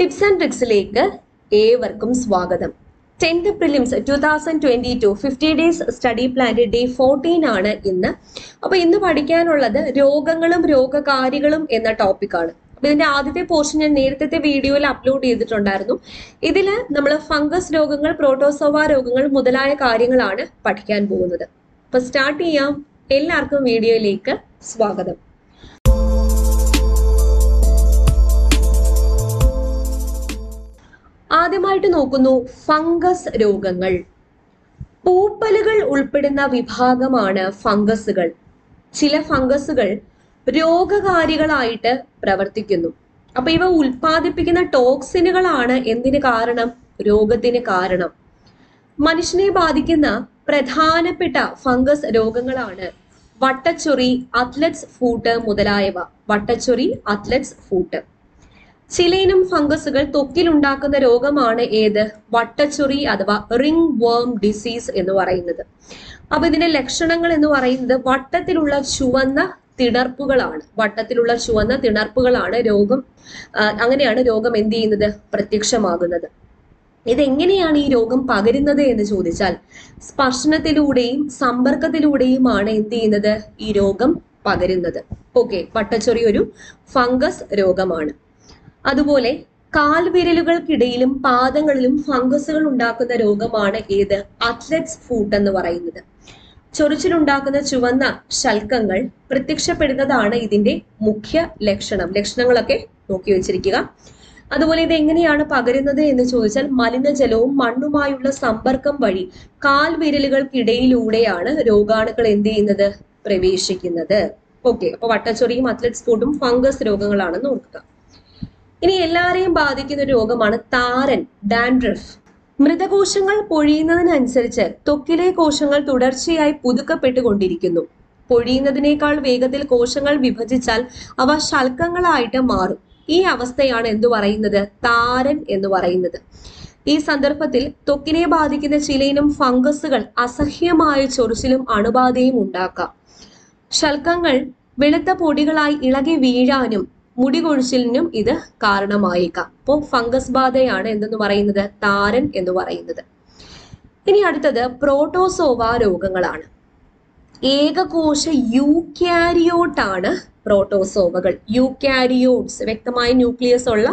Tips and ട്രിക്സിലേക്ക് ഏവർക്കും സ്വാഗതം. 10th Prelims 2022 50 days study പ്ലാന്റെ day 14 ആണ് ഇന്ന്. അപ്പൊ ഇന്ന് പഠിക്കാനുള്ളത് രോഗങ്ങളും രോഗകാരികളും എന്ന ടോപ്പിക്കാണ്. അപ്പൊ ഇതിന്റെ ആദ്യത്തെ പോർഷൻ ഞാൻ നേരത്തെ വീഡിയോയിൽ അപ്ലോഡ് ചെയ്തിട്ടുണ്ടായിരുന്നു. ഇതിൽ നമ്മൾ ഫംഗസ് രോഗങ്ങൾ, പ്രോട്ടോസോവ രോഗങ്ങൾ മുതലായ കാര്യങ്ങളാണ് പഠിക്കാൻ പോകുന്നത്. അപ്പൊ സ്റ്റാർട്ട് ചെയ്യാം. എല്ലാവർക്കും വീഡിയോയിലേക്ക് സ്വാഗതം. ആദ്യമായിട്ട് നോക്കുന്നു ഫംഗസ് രോഗങ്ങൾ. പൂപ്പലുകൾ ഉൾപ്പെടുന്ന വിഭാഗമാണ് ഫംഗസുകൾ. ചില ഫംഗസുകൾ രോഗകാരികളായിട്ട് പ്രവർത്തിക്കുന്നു. അപ്പൊ ഇവ ഉൽപ്പാദിപ്പിക്കുന്ന ടോക്സിനുകളാണ് എന്തിന് കാരണം? രോഗത്തിന് കാരണം. മനുഷ്യനെ ബാധിക്കുന്ന പ്രധാനപ്പെട്ട ഫംഗസ് രോഗങ്ങളാണ് വട്ടച്ചൊറി, അത്ലറ്റ്സ് ഫൂട്ട് മുതലായവ. വട്ടച്ചൊറി, അത്ലറ്റ്സ് ഫൂട്ട്. ചിലയിനം ഫംഗസുകൾ ത്വക്കിലുണ്ടാക്കുന്ന രോഗമാണ് ഏത്? വട്ടച്ചൊറി അഥവാ റിംഗ് വേം ഡിസീസ് എന്ന് പറയുന്നത്. അപ്പൊ ഇതിന്റെ ലക്ഷണങ്ങൾ എന്ന് പറയുന്നത് വട്ടത്തിലുള്ള ചുവന്ന തിണർപ്പുകളാണ്. വട്ടത്തിലുള്ള ചുവന്ന തിണർപ്പുകളാണ് രോഗം. അങ്ങനെയാണ് രോഗം എന്ത് ചെയ്യുന്നത്? പ്രത്യക്ഷമാകുന്നത്. ഇതെങ്ങനെയാണ് ഈ രോഗം പകരുന്നത് എന്ന് ചോദിച്ചാൽ സ്പർശനത്തിലൂടെയും സമ്പർക്കത്തിലൂടെയുമാണ് എന്ത് ചെയ്യുന്നത്? ഈ രോഗം പകരുന്നത്. ഓക്കെ, വട്ടച്ചൊറി ഒരു ഫംഗസ് രോഗമാണ്. അതുപോലെ കാൽവിരലുകൾക്കിടയിലും പാദങ്ങളിലും ഫംഗസുകൾ ഉണ്ടാക്കുന്ന രോഗമാണ് ഏത്? അത്ലറ്റ്സ് ഫൂട്ട് എന്ന് പറയുന്നത്. ചൊറിച്ചിലുണ്ടാക്കുന്ന ചുവന്ന ശൽക്കങ്ങൾ പ്രത്യക്ഷപ്പെടുന്നതാണ് ഇതിന്റെ മുഖ്യ ലക്ഷണം. ലക്ഷണങ്ങളൊക്കെ നോക്കി വെച്ചിരിക്കുക. അതുപോലെ ഇത് എങ്ങനെയാണ് പകരുന്നത് എന്ന് ചോദിച്ചാൽ മലിനജലവും മണ്ണുമായുള്ള സമ്പർക്കം വഴി കാൽവിരലുകൾക്കിടയിലൂടെയാണ് രോഗാണുക്കൾ എന്ത് ചെയ്യുന്നത്? പ്രവേശിക്കുന്നത്. ഓക്കെ, അപ്പൊ വട്ടച്ചൊറിയും അത്ലറ്റ്സ് ഫൂട്ടും ഫംഗസ് രോഗങ്ങളാണെന്ന് ഓർക്കുക. ഇനി എല്ലാവരെയും ബാധിക്കുന്ന ഒരു രോഗമാണ് താരൻ, ഡാൻഡ്രഫ്. മൃതകോശങ്ങൾ പൊഴിയുന്നതിനനുസരിച്ച് ത്വക്കിലെ കോശങ്ങൾ തുടർച്ചയായി പുതുക്കപ്പെട്ടുകൊണ്ടിരിക്കുന്നു. പൊഴിയുന്നതിനേക്കാൾ വേഗത്തിൽ കോശങ്ങൾ വിഭജിച്ചാൽ അവ ശൽക്കങ്ങളായിട്ട് മാറും. ഈ അവസ്ഥയാണ് എന്തു പറയുന്നത്? താരൻ എന്ന് പറയുന്നത്. ഈ സന്ദർഭത്തിൽ ത്വക്കിനെ ബാധിക്കുന്ന ചിലയിനം ഫംഗസുകൾ അസഹ്യമായ ചൊറിച്ചിലും അണുബാധയും ഉണ്ടാക്കാം. ശൽക്കങ്ങൾ വെളുത്ത പൊടികളായി ഇളകി വീഴാനും മുടി കൊഴിച്ചിലിനും ഇത് കാരണമായേക്കാം. അപ്പോൾ ഫംഗസ് ബാധയാണ് എന്തെന്ന് പറയുന്നത്? താരൻ എന്ന് പറയുന്നത്. ഇനി അടുത്തത് പ്രോട്ടോസോവ രോഗങ്ങളാണ്. ഏകകോശ യൂക്യാരിയോട്ടാണ് പ്രോട്ടോസോവകൾ. യൂക്യാരിയോട്സ്, വ്യക്തമായ ന്യൂക്ലിയസ് ഉള്ള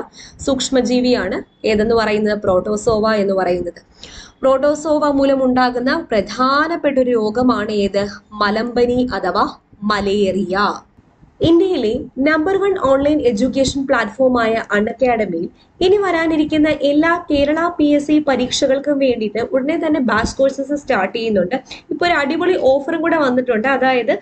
സൂക്ഷ്മജീവിയാണ് ഏതെന്ന് പറയുന്നത്? പ്രോട്ടോസോവ എന്ന് പറയുന്നത്. പ്രോട്ടോസോവ മൂലം ഉണ്ടാകുന്ന പ്രധാനപ്പെട്ട ഒരു രോഗമാണ് ഏത്? മലമ്പനി അഥവാ മലേറിയ. ഇന്ത്യയിലെ നമ്പർ 1 ഓൺലൈൻ എഡ്യൂക്കേഷൻ പ്ലാറ്റ്ഫോമായ അൺഅക്കാഡമിയിൽ ഇനി വരാനിരിക്കുന്ന എല്ലാ കേരള PSC പരീക്ഷകൾക്കും വേണ്ടിയിട്ട് ഉടനെ തന്നെ ബാച്ച് കോഴ്സസ് സ്റ്റാർട്ട് ചെയ്യുന്നുണ്ട്. ഇപ്പോൾ ഒരു അടിപൊളി ഓഫറും കൂടെ വന്നിട്ടുണ്ട്. അതായത്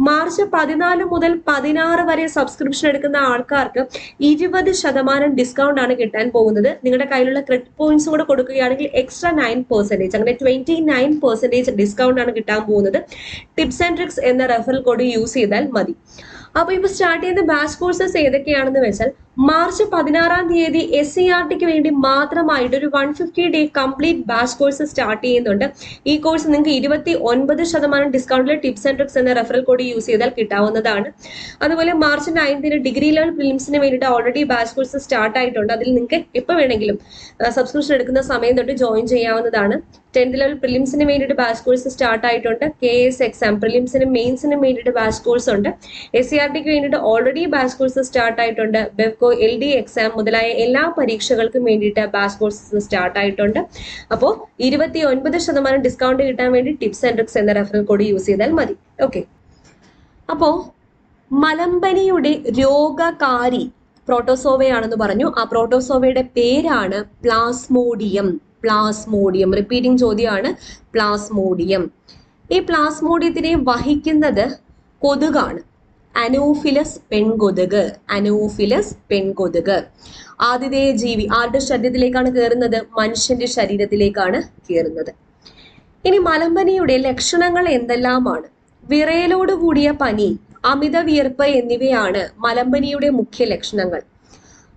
മാർച്ച് 14 മുതൽ 16 വരെ സബ്സ്ക്രിപ്ഷൻ എടുക്കുന്ന ആൾക്കാർക്ക് 20% ഡിസ്കൗണ്ട് ആണ് കിട്ടാൻ പോകുന്നത്. നിങ്ങളുടെ കയ്യിലുള്ള ക്രെഡിറ്റ് പോയിന്റ്സ് കൂടെ കൊടുക്കുകയാണെങ്കിൽ എക്സ്ട്രാ 9%, അങ്ങനെ 29% ഡിസ്കൗണ്ട് ആണ് കിട്ടാൻ പോകുന്നത്. ടിപ്സ് ആൻഡ് ട്രിക്സ് എന്ന റെഫറൽ കോഡ് യൂസ് ചെയ്താൽ മതി. അപ്പൊ ഇപ്പൊ സ്റ്റാർട്ട് ചെയ്യുന്ന ബാച്ച് കോഴ്സസ് ഏതൊക്കെയാണെന്ന് വെച്ചാൽ മാർച്ച് 16-ാം തീയതി SCRTക്ക് വേണ്ടി മാത്രമായിട്ട് ഒരു 150 day complete batch course start ചെയ്യുന്നുണ്ട്. ഈ കോഴ്സ് നിങ്ങൾക്ക് 29% ഡിസ്കൗണ്ടിൽ ടിപ്സ് ആൻഡ് ട്രിക്സ് എന്ന റെഫറൽ കോഡ് യൂസ് ചെയ്താൽ കിട്ടാവുന്നതാണ്. അതുപോലെ മാർച്ച് 9-ന് ഡിഗ്രി ലെവൽ പ്രിലിംസിന് വേണ്ടിയിട്ട് ഓൾറെഡി ബാച്ച് കോഴ്സ് സ്റ്റാർട്ട് ആയിട്ടുണ്ട്. അതിൽ നിങ്ങൾക്ക് എപ്പോൾ വേണമെങ്കിലും സബ്സ്ക്രിപ്ഷൻ എടുക്കുന്ന സമയം തൊട്ട് ജോയിൻ ചെയ്യാവുന്നതാണ്. 10th ലെവൽ പ്രിലിംസിന് വേണ്ടിയിട്ട് ബാച്ച് കോഴ്സ് സ്റ്റാർട്ട് ആയിട്ടുണ്ട്. KS എക്സാം, പ്രിലിംസിനും മെയിൻസിനും വേണ്ടിയിട്ട് ബാച്ച് കോഴ്സ് ഉണ്ട്. SCRTക്ക് വേണ്ടിയിട്ട് ഓൾറെഡി ബാച്ച് കോഴ്സ് സ്റ്റാർട്ട് ആയിട്ടുണ്ട്. ബെവ്കോ, LD എക്സാം മുതലായ എല്ലാ പരീക്ഷകൾക്കും വേണ്ടിയിട്ട് ബാച്ച് കോഴ്സസ് സ്റ്റാർട്ട് ആയിട്ടുണ്ട്. അപ്പോൾ 29% ഡിസ്കൗണ്ട് കിട്ടാൻ വേണ്ടി ടിപ്സ് ആൻഡ് ട്രിക്സ് എന്ന റെഫറൽ കോഡ് യൂസ് ചെയ്താൽ മതി. ഓക്കെ, അപ്പോ മലമ്പനിയുടെ രോഗകാരി പ്രോട്ടോസോവയാണെന്ന് പറഞ്ഞു. ആ പ്രോട്ടോസോവയുടെ പേരാണ് പ്ലാസ്മോഡിയം. പ്ലാസ്മോഡിയം, റിപ്പീറ്റിംഗ് ചോദ്യമാണ്, പ്ലാസ്മോഡിയം. ഈ പ്ലാസ്മോഡിയത്തിനെ വഹിക്കുന്നത് കൊതുകാണ്. അനോഫിലസ് പെൺകൊതുക്. അനോഫിലസ് പെൺകൊതുക് ആതിഥേയ ജീവി. ആരുടെ ശരീരത്തിലേക്കാണ് കയറുന്നത്? മനുഷ്യന്റെ ശരീരത്തിലേക്കാണ് കയറുന്നത്. ഇനി മലമ്പനിയുടെ ലക്ഷണങ്ങൾ എന്തെല്ലാമാണ്? വിറയലോട് കൂടിയ പനി, അമിത വിയർപ്പ് എന്നിവയാണ് മലമ്പനിയുടെ മുഖ്യ ലക്ഷണങ്ങൾ.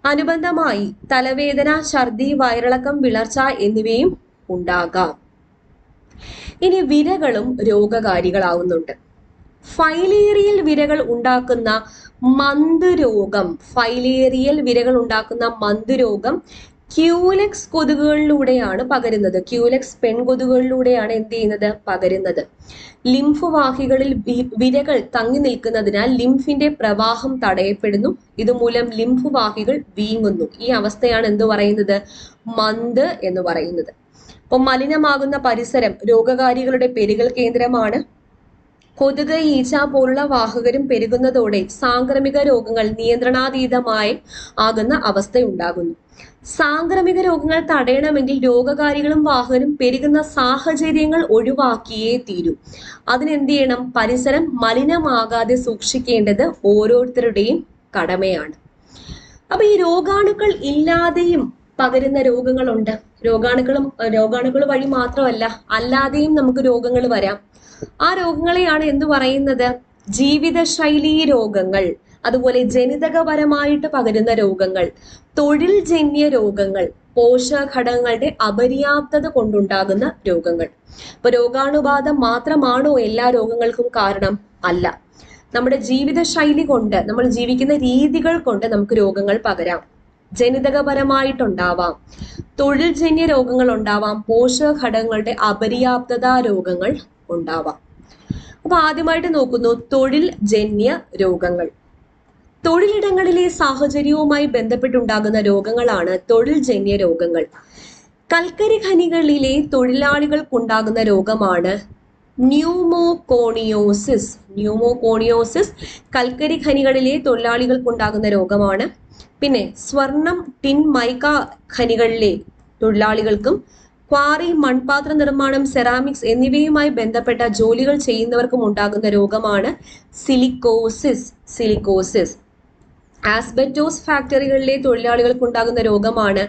അനുബന്ധമായി തലവേദന, ഛർദി, വയറിളക്കം, വിളർച്ച എന്നിവയും ഉണ്ടാകാം. ഇനി വിരകളും രോഗകാരികളാവുന്നുണ്ട്. ഫൈലേറിയൽ വിരകൾ ഉണ്ടാക്കുന്ന മന്ദരോഗം, ഫൈലേറിയൽ വിരകൾ ഉണ്ടാക്കുന്ന മന്ദരോഗം ക്യൂലെക്സ് കൊതുകുകളിലൂടെയാണ് പകരുന്നത്. ക്യൂലെക്സ് പെൺകൊതുകുകളിലൂടെയാണ് എന്ത് ചെയ്യുന്നത്? പകരുന്നത്. ലിംഫ് വാഹികളിൽ വിരകൾ തങ്ങി നിൽക്കുന്നതിനാൽ ലിംഫിന്റെ പ്രവാഹം തടയപ്പെടുന്നു. ഇതുമൂലം ലിംഫ് വാഹികൾ വീങ്ങുന്നു. ഈ അവസ്ഥയാണ് എന്ത് പറയുന്നത്? മന്ത് എന്ന് പറയുന്നത്. അപ്പൊ മലിനമാകുന്ന പരിസരം രോഗകാരികളുടെ പെരുകൽ കേന്ദ്രമാണ്. കൊതുക്, ഈച്ച പോലുള്ള വാഹകരും പെരുകുന്നതോടെ സാംക്രമിക രോഗങ്ങൾ നിയന്ത്രണാതീതമായി ആകുന്ന അവസ്ഥയുണ്ടാകുന്നു. സാംക്രമിക രോഗങ്ങൾ തടയണമെങ്കിൽ രോഗകാരികളും വാഹകരും പെരുകുന്ന സാഹചര്യങ്ങൾ ഒഴിവാക്കിയേ തീരൂ. അതിനെന്ത് ചെയ്യണം? പരിസരം മലിനമാകാതെ സൂക്ഷിക്കേണ്ടത് ഓരോരുത്തരുടെയും കടമയാണ്. അപ്പൊ ഈ രോഗാണുക്കൾ ഇല്ലാതെയും പകരുന്ന രോഗങ്ങളുണ്ട്. രോഗാണുക്കൾ വഴി മാത്രമല്ല, അല്ലാതെയും നമുക്ക് രോഗങ്ങൾ വരാം. ആ രോഗങ്ങളെയാണ് എന്ത് പറയുന്നത്? ജീവിതശൈലീ രോഗങ്ങൾ, അതുപോലെ ജനിതകപരമായിട്ട് പകരുന്ന രോഗങ്ങൾ, തൊഴിൽ ജന്യ രോഗങ്ങൾ, പോഷകഘടകങ്ങളുടെ അപര്യാപ്തത കൊണ്ടുണ്ടാകുന്ന രോഗങ്ങൾ. ഇപ്പൊ രോഗാണുബാധ മാത്രമാണോ എല്ലാ രോഗങ്ങൾക്കും കാരണം? അല്ല. നമ്മുടെ ജീവിതശൈലി കൊണ്ട്, നമ്മൾ ജീവിക്കുന്ന രീതികൾ കൊണ്ട് നമുക്ക് രോഗങ്ങൾ പകരാം. ജനിതകപരമായിട്ടുണ്ടാവാം, തൊഴിൽ ജന്യ രോഗങ്ങൾ ഉണ്ടാവാം, പോഷകഘടകങ്ങളുടെ അപര്യാപ്തത രോഗങ്ങൾ ഉണ്ടാവാം. അപ്പൊ ആദ്യമായിട്ട് നോക്കുന്നു തൊഴിൽ ജന്യ രോഗങ്ങൾ. തൊഴിലിടങ്ങളിലെ സാഹചര്യവുമായി ബന്ധപ്പെട്ടുണ്ടാകുന്ന രോഗങ്ങളാണ് തൊഴിൽ ജന്യ രോഗങ്ങൾ. കൽക്കരി ഖനികളിലെ തൊഴിലാളികൾക്കുണ്ടാകുന്ന രോഗമാണ് ന്യൂമോകോണിയോസിസ്. ന്യൂമോകോണിയോസിസ് കൽക്കരി ഖനികളിലെ തൊഴിലാളികൾക്കുണ്ടാകുന്ന രോഗമാണ്. പിന്നെ സ്വർണം, ടിൻ, മൈക്ക ഖനികളിലെ തൊഴിലാളികൾക്കും ക്വാറി, മൺപാത്ര നിർമ്മാണം, സെറാമിക്സ് എന്നിവയുമായി ബന്ധപ്പെട്ട ജോലികൾ ചെയ്യുന്നവർക്കും ഉണ്ടാകുന്ന രോഗമാണ് സിലിക്കോസിസ്. ആസ്ബറ്റോസ് ഫാക്ടറികളിലെ തൊഴിലാളികൾക്കുണ്ടാകുന്ന രോഗമാണ്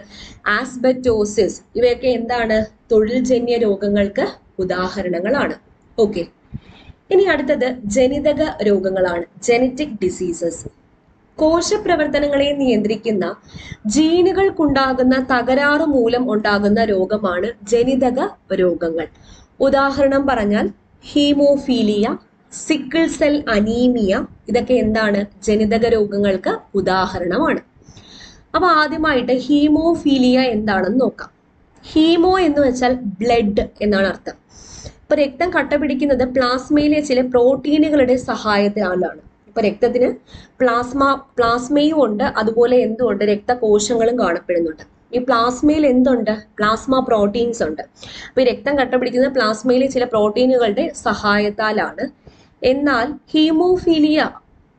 ആസ്ബറ്റോസിസ്. ഇവയൊക്കെ എന്താണ്? തൊഴിൽ ജന്യ രോഗങ്ങൾക്ക് ഉദാഹരണങ്ങളാണ്. ഓക്കെ, ഇനി അടുത്തത് ജനിതക രോഗങ്ങളാണ്, ജനറ്റിക് ഡിസീസസ്. കോശപ്രവർത്തനങ്ങളെ നിയന്ത്രിക്കുന്ന ജീനുകൾക്കുണ്ടാകുന്ന തകരാറ് മൂലം ഉണ്ടാകുന്ന രോഗമാണ് ജനിതക രോഗങ്ങൾ. ഉദാഹരണം പറഞ്ഞാൽ ഹീമോഫീലിയ, സിക്കിൾ സെൽ അനീമിയ, ഇതൊക്കെ എന്താണ്? ജനിതക രോഗങ്ങൾക്ക് ഉദാഹരണമാണ്. അപ്പൊ ആദ്യമായിട്ട് ഹീമോഫീലിയ എന്താണെന്ന് നോക്കാം. ഹീമോ എന്ന് വെച്ചാൽ ബ്ലഡ് എന്നാണ് അർത്ഥം. ഇപ്പൊ രക്തം കട്ട പിടിക്കുന്നത് പ്ലാസ്മയിലെ ചില പ്രോട്ടീനുകളുടെ സഹായത്താലാണ്. ഇപ്പൊ രക്തത്തിന് പ്ലാസ്മയും ഉണ്ട്, അതുപോലെ എന്തുണ്ട്? രക്തകോശങ്ങളും കാണപ്പെടുന്നുണ്ട്. ഈ പ്ലാസ്മയിൽ എന്തുണ്ട്? പ്ലാസ്മ പ്രോട്ടീൻസ് ഉണ്ട്. അപ്പൊ ഈ രക്തം കട്ട പിടിക്കുന്നത് പ്ലാസ്മയിലെ ചില പ്രോട്ടീനുകളുടെ സഹായത്താലാണ്. എന്നാൽ ഹീമോഫീലിയ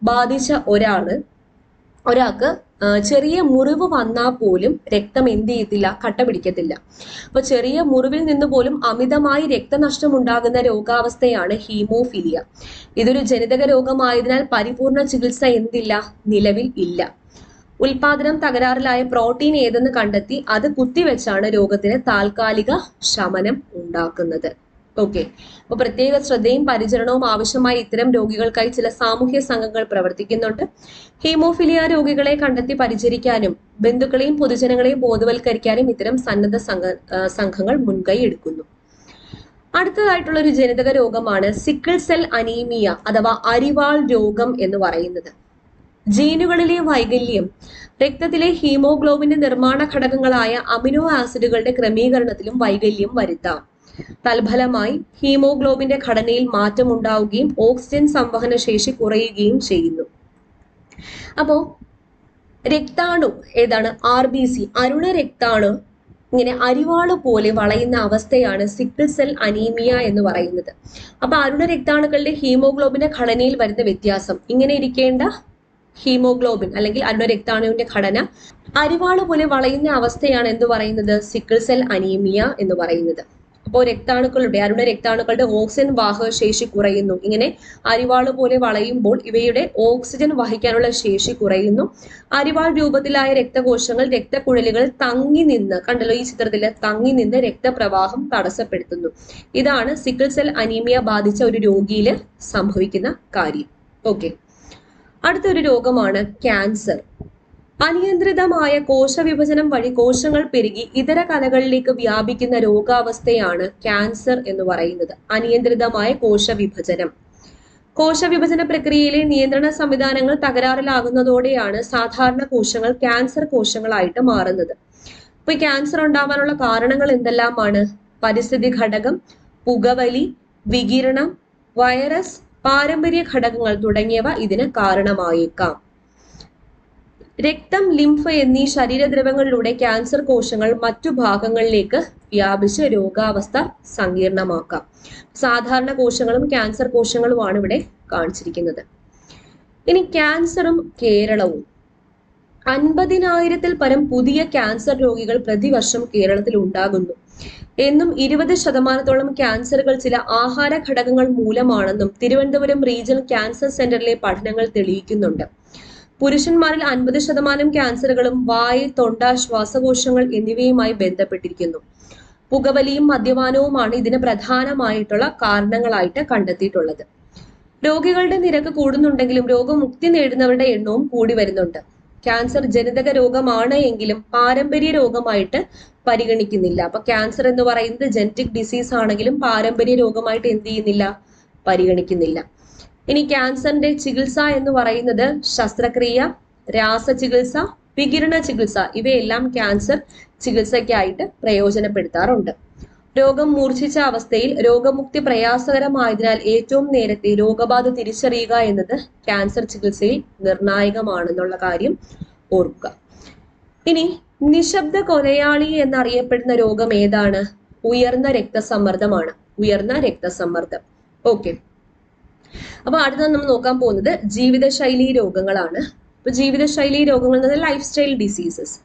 ബാധിച്ച ഒരാൾക്ക് ചെറിയ മുറിവ് വന്നാൽ പോലും രക്തം എന്ത് ചെയ്യത്തില്ല? കട്ട പിടിക്കത്തില്ല. അപ്പൊ ചെറിയ മുറിവിൽ നിന്ന് പോലും അമിതമായി രക്തനഷ്ടം ഉണ്ടാകുന്ന രോഗാവസ്ഥയാണ് ഹീമോഫീലിയ. ഇതൊരു ജനിതക രോഗമായതിനാൽ പരിപൂർണ ചികിത്സ എന്തില്ല? നിലവിൽ ഇല്ല. ഉൽപാദനം തകരാറിലായ പ്രോട്ടീൻ ഏതെന്ന് കണ്ടെത്തി അത് കുത്തിവെച്ചാണ് രോഗത്തിന് താൽക്കാലിക ശമനം ഉണ്ടാക്കുന്നത്. ഓക്കെ, അപ്പൊ പ്രത്യേക ശ്രദ്ധയും പരിചരണവും ആവശ്യമായ ഇത്തരം രോഗികൾക്കായി ചില സാമൂഹ്യ സംഘങ്ങൾ പ്രവർത്തിക്കുന്നുണ്ട്. ഹീമോഫീലിയ രോഗികളെ കണ്ടെത്തി പരിചരിക്കാനും ബന്ധുക്കളെയും പൊതുജനങ്ങളെയും ബോധവൽക്കരിക്കാനും ഇത്തരം സന്നദ്ധ സംഘങ്ങൾ മുൻകൈ എടുക്കുന്നു. അടുത്തതായിട്ടുള്ള ഒരു ജനിതക രോഗമാണ് സിക്കിൾ സെൽ അനീമിയ അഥവാ അരിവാൾ രോഗം എന്ന് പറയുന്നത്. ജീനുകളിലെ വൈകല്യം രക്തത്തിലെ ഹീമോഗ്ലോബിന്റെ നിർമ്മാണ ഘടകങ്ങളായ അമിനോ ആസിഡുകളുടെ ക്രമീകരണത്തിലും വൈകല്യം വരുത്താം. തൽഫലമായി ഹീമോഗ്ലോബിന്റെ ഘടനയിൽ മാറ്റം ഉണ്ടാവുകയും ഓക്സിജൻ സംവഹന ശേഷി കുറയുകയും ചെയ്യുന്നു. അപ്പോ രക്താണു ഏതാണ്? RBC, അരുണ രക്താണു ഇങ്ങനെ അരിവാള് പോലെ വളയുന്ന അവസ്ഥയാണ് സിക്കിൾ സെൽ അനീമിയ എന്ന് പറയുന്നത്. അപ്പൊ അരുണ രക്താണുക്കളുടെ ഹീമോഗ്ലോബിന്റെ ഘടനയിൽ വരുന്ന വ്യത്യാസം, ഇങ്ങനെ ഇരിക്കേണ്ട ഹീമോഗ്ലോബിൻ അല്ലെങ്കിൽ അരുണ രക്താണുവിന്റെ ഘടന അരിവാള് പോലെ വളയുന്ന അവസ്ഥയാണ് എന്ത് പറയുന്നത്? സിക്കിൾ സെൽ അനീമിയ എന്ന് പറയുന്നത്. അപ്പോൾ അരുണ രക്താണുക്കളുടെ ഓക്സിജൻ വാഹക ശേഷി കുറയുന്നു. ഇങ്ങനെ അരിവാള് പോലെ വളയുമ്പോൾ ഇവയുടെ ഓക്സിജൻ വഹിക്കാനുള്ള ശേഷി കുറയുന്നു. അരിവാൾ രൂപത്തിലായ രക്തകോശങ്ങൾ രക്തക്കുഴലുകൾ തങ്ങി നിന്ന്, കണ്ടല്ലോ ഈ ചിത്രത്തില്, തങ്ങി നിന്ന് രക്തപ്രവാഹം തടസ്സപ്പെടുത്തുന്നു. ഇതാണ് സിക്കിൾ സെൽ അനീമിയ ബാധിച്ച ഒരു രോഗിയില് സംഭവിക്കുന്ന കാര്യം. ഓക്കെ, അടുത്തൊരു രോഗമാണ് ക്യാൻസർ. അനിയന്ത്രിതമായ കോശവിഭജനം വഴി കോശങ്ങൾ പെരുകി ഇതര കലകളിലേക്ക് വ്യാപിക്കുന്ന രോഗാവസ്ഥയാണ് ക്യാൻസർ എന്ന് പറയുന്നത്. അനിയന്ത്രിതമായ കോശവിഭജനം. കോശവിഭജന പ്രക്രിയയിലെ നിയന്ത്രണ സംവിധാനങ്ങൾ തകരാറിലാകുന്നതോടെയാണ് സാധാരണ കോശങ്ങൾ ക്യാൻസർ കോശങ്ങളായിട്ട് മാറുന്നത്. അപ്പൊ ഈ ക്യാൻസർ ഉണ്ടാവാനുള്ള കാരണങ്ങൾ എന്തെല്ലാമാണ്? പരിസ്ഥിതി ഘടകം, പുകവലി, വികിരണം, വൈറസ്, പാരമ്പര്യ ഘടകങ്ങൾ തുടങ്ങിയവ ഇതിന് കാരണമായേക്കാം. രക്തം, ലിംഫ് എന്നീ ശരീരദ്രവങ്ങളിലൂടെ ക്യാൻസർ കോശങ്ങൾ മറ്റു ഭാഗങ്ങളിലേക്ക് വ്യാപിച്ച് രോഗാവസ്ഥ സങ്കീർണമാക്കാം. സാധാരണ കോശങ്ങളും ക്യാൻസർ കോശങ്ങളുമാണ് ഇവിടെ കാണിച്ചിരിക്കുന്നത്. ഇനി ക്യാൻസറും കേരളവും. 50,000-ൽ പരം പുതിയ ക്യാൻസർ രോഗികൾ പ്രതിവർഷം കേരളത്തിൽ ഉണ്ടാകുന്നു എന്നും 20% ക്യാൻസറുകൾ ചില ആഹാര ഘടകങ്ങൾ മൂലമാണെന്നും തിരുവനന്തപുരം റീജിയണൽ ക്യാൻസർ സെന്ററിലെ പഠനങ്ങൾ തെളിയിക്കുന്നുണ്ട്. പുരുഷന്മാരിൽ 50% ക്യാൻസറുകളും വായ്, തൊണ്ട, ശ്വാസകോശങ്ങൾ എന്നിവയുമായി ബന്ധപ്പെട്ടിരിക്കുന്നു. പുകവലിയും മദ്യപാനവുമാണ് ഇതിന് പ്രധാനമായിട്ടുള്ള കാരണങ്ങളായിട്ട് കണ്ടെത്തിയിട്ടുള്ളത്. രോഗികളുടെ നിരക്ക് കൂടുന്നുണ്ടെങ്കിലും രോഗമുക്തി നേടുന്നവരുടെ എണ്ണവും കൂടി വരുന്നുണ്ട്. ക്യാൻസർ ജനിതക രോഗമാണ് എങ്കിലും പാരമ്പര്യ രോഗമായിട്ട് പരിഗണിക്കുന്നില്ല. അപ്പൊ ക്യാൻസർ എന്ന് പറയുന്നത് ജനറ്റിക് ഡിസീസ് ആണെങ്കിലും പാരമ്പര്യ രോഗമായിട്ട് എന്ത് ചെയ്യുന്നില്ല, പരിഗണിക്കുന്നില്ല. ഇനി ക്യാൻസറിന്റെ ചികിത്സ എന്ന് പറയുന്നത് ശസ്ത്രക്രിയ, രാസചികിത്സ, വികിരണ ചികിത്സ ഇവയെല്ലാം ക്യാൻസർ ചികിത്സയ്ക്കായിട്ട് പ്രയോജനപ്പെടുത്താറുണ്ട്. രോഗം മൂർച്ഛിച്ച അവസ്ഥയിൽ രോഗമുക്തി പ്രയാസകരമായതിനാൽ ഏറ്റവും നേരത്തെ രോഗബാധ തിരിച്ചറിയുക എന്നത് ക്യാൻസർ ചികിത്സയിൽ നിർണായകമാണെന്നുള്ള കാര്യം ഓർക്കുക. ഇനി നിശബ്ദ കൊലയാളി എന്നറിയപ്പെടുന്ന രോഗം ഏതാണ്? ഉയർന്ന രക്തസമ്മർദ്ദമാണ്. ഉയർന്ന രക്തസമ്മർദ്ദം. ഓക്കെ, അപ്പൊ അടുത്ത നമ്മൾ നോക്കാൻ പോകുന്നത് ജീവിതശൈലി രോഗങ്ങളാണ്. ഇപ്പൊ ജീവിതശൈലി രോഗങ്ങൾ എന്നത് ലൈഫ് സ്റ്റൈൽ ഡിസീസസ്.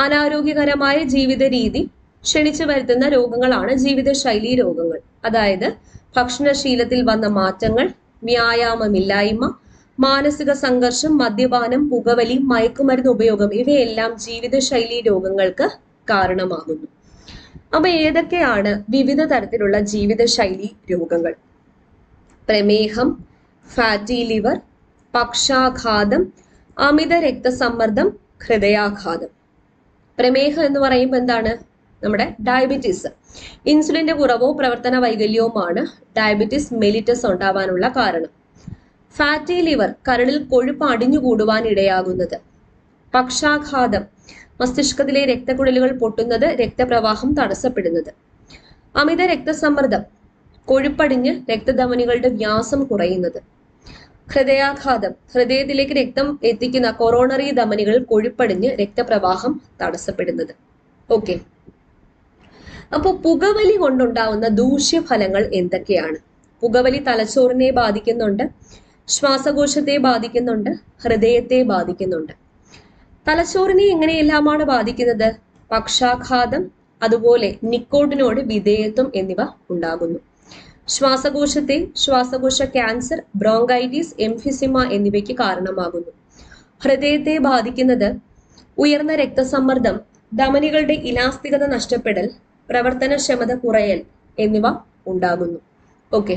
അനാരോഗ്യകരമായ ജീവിത രീതി ക്ഷണിച്ചു വരുത്തുന്ന രോഗങ്ങളാണ് ജീവിതശൈലി രോഗങ്ങൾ. അതായത് ഭക്ഷണശീലത്തിൽ വന്ന മാറ്റങ്ങൾ, വ്യായാമമില്ലായ്മ, മാനസിക സംഘർഷം, മദ്യപാനം, പുകവലി, മയക്കുമരുന്ന് ഉപയോഗം ഇവയെല്ലാം ജീവിതശൈലി രോഗങ്ങൾക്ക് കാരണമാകുന്നു. അപ്പൊ ഏതൊക്കെയാണ് വിവിധ തരത്തിലുള്ള ജീവിതശൈലി രോഗങ്ങൾ? പ്രമേഹം, ഫാറ്റി ലിവർ, പക്ഷാഘാതം, അമിത രക്തസമ്മർദ്ദം, ഹൃദയാഘാതം. പ്രമേഹം എന്ന് പറയുമ്പോൾ എന്താണ്? നമ്മുടെ ഡയബറ്റീസ്. ഇൻസുലിന്റെ കുറവോ പ്രവർത്തന വൈകല്യവുമാണ് ഡയബറ്റീസ് മെലിറ്റസ് ഉണ്ടാവാനുള്ള കാരണം. ഫാറ്റി ലിവർ കരളിൽ കൊഴുപ്പ് അടിഞ്ഞുകൂടുവാൻ ഇടയാകുന്നത്. പക്ഷാഘാതം മസ്തിഷ്കത്തിലെ രക്തക്കുഴലുകൾ പൊട്ടുന്നത്, രക്തപ്രവാഹം തടസ്സപ്പെടുന്നത്. അമിത രക്തസമ്മർദ്ദം കൊഴുപ്പടിഞ്ഞ് രക്തധമനികളുടെ വ്യാസം കുറയുന്നത്. ഹൃദയാഘാതം ഹൃദയത്തിലേക്ക് രക്തം എത്തിക്കുന്ന കൊറോണറി ധമനികൾ കൊഴുപ്പടിഞ്ഞ് രക്തപ്രവാഹം തടസ്സപ്പെടുന്നത്. ഓക്കെ, അപ്പൊ പുകവലി കൊണ്ടുണ്ടാവുന്ന ദൂഷ്യഫലങ്ങൾ എന്തൊക്കെയാണ്? പുകവലി തലച്ചോറിനെ ബാധിക്കുന്നുണ്ട്, ശ്വാസകോശത്തെ ബാധിക്കുന്നുണ്ട്, ഹൃദയത്തെ ബാധിക്കുന്നുണ്ട്. തലച്ചോറിനെ എങ്ങനെയെല്ലാമാണ് ബാധിക്കുന്നത്? പക്ഷാഘാതം, അതുപോലെ നിക്കോട്ടിനോട് വിധേയത്വം എന്നിവ ഉണ്ടാകുന്നു. ശ്വാസകോശത്തെ ശ്വാസകോശ ക്യാൻസർ, ബ്രോങ്കൈറ്റിസ്, എംഫിസിമ എന്നിവയ്ക്ക് കാരണമാകുന്നു. ഹൃദയത്തെ ബാധിക്കുന്നത് ഉയർന്ന രക്തസമ്മർദ്ദം, ധമനികളുടെ ഇലാസ്തികത നഷ്ടപ്പെടൽ, പ്രവർത്തനക്ഷമത കുറയൽ എന്നിവ ഉണ്ടാകുന്നു. ഓക്കെ,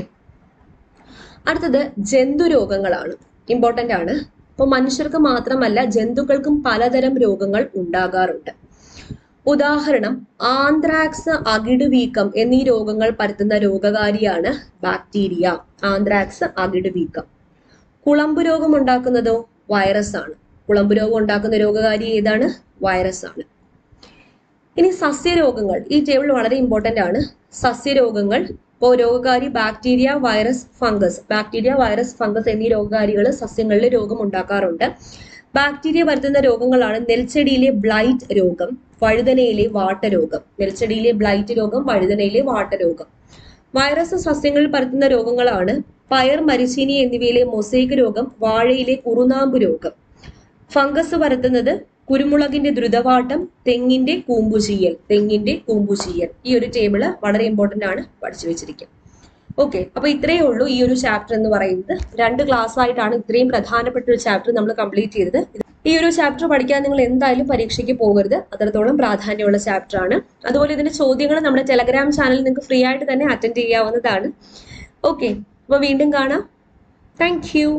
അടുത്തത് ജന്തുരോഗങ്ങളാണ്. ഇമ്പോർട്ടന്റ് ആണ്. ഇപ്പൊ മനുഷ്യർക്ക് മാത്രമല്ല ജന്തുക്കൾക്കും പലതരം രോഗങ്ങൾ ഉണ്ടാകാറുണ്ട്. ഉദാഹരണം ആന്ത്രാക്സ്, അകിടുവീക്കം എന്നീ രോഗങ്ങൾ പരത്തുന്ന രോഗകാരിയാണ് ബാക്ടീരിയ. ആന്ത്രാക്സ്, അകിടുവീക്കം. കുളമ്പ് രോഗം ഉണ്ടാക്കുന്നതോ വൈറസ് ആണ്. കുളമ്പ് രോഗം ഉണ്ടാക്കുന്ന രോഗകാരി ഏതാണ്? വൈറസ് ആണ്. ഇനി സസ്യരോഗങ്ങൾ. ഈ ടേബിൾ വളരെ ഇമ്പോർട്ടന്റ് ആണ്. സസ്യരോഗങ്ങൾ ഇപ്പോൾ രോഗകാരി bacteria, virus, fungus. Bacteria, virus, fungus എന്നീ രോഗകാരികൾ സസ്യങ്ങളിൽ രോഗം ഉണ്ടാക്കാറുണ്ട്. ബാക്ടീരിയ പരത്തുന്ന രോഗങ്ങളാണ് നെൽച്ചെടിയിലെ ബ്ലൈറ്റ് രോഗം, വഴുതനയിലെ വാട്ടരോഗം. നെൽച്ചെടിയിലെ ബ്ലൈറ്റ് രോഗം, വഴുതനയിലെ വാട്ടരോഗം. വൈറസ് സസ്യങ്ങളിൽ പരത്തുന്ന രോഗങ്ങളാണ് പയർ, മരിച്ചീനി എന്നിവയിലെ മൊസൈക്ക് രോഗം, വാഴയിലെ കുറുനാമ്പ് രോഗം. ഫംഗസ് പരത്തുന്നത് കുരുമുളകിന്റെ ദ്രുതവാട്ടം, തെങ്ങിന്റെ കൂമ്പുചീയൽ. തെങ്ങിന്റെ കൂമ്പുചീയൽ. ഈ ഒരു ടേബിള് വളരെ ഇമ്പോർട്ടന്റ് ആണ്, പഠിച്ചു വെച്ചിരിക്കുക. ഓക്കെ, അപ്പൊ ഇത്രയേ ഉള്ളൂ ഈ ഒരു ചാപ്റ്റർ എന്ന് പറയുന്നത്. 2 ക്ലാസ് ആയിട്ടാണ് ഇത്രയും പ്രധാനപ്പെട്ട ഒരു ചാപ്റ്റർ നമ്മൾ കംപ്ലീറ്റ് ചെയ്തത്. ഈ ഒരു ചാപ്റ്റർ പഠിക്കാൻ നിങ്ങൾ എന്തായാലും പരീക്ഷയ്ക്ക് പോകരുത്, അത്രത്തോളം പ്രാധാന്യമുള്ള ചാപ്റ്റർ ആണ്. അതുപോലെ ഇതിന്റെ ചോദ്യങ്ങൾ നമ്മുടെ ടെലഗ്രാം ചാനലിൽ നിങ്ങൾക്ക് ഫ്രീ ആയിട്ട് തന്നെ അറ്റൻഡ് ചെയ്യാവുന്നതാണ്. ഓക്കെ, അപ്പൊ വീണ്ടും കാണാം. Thank you.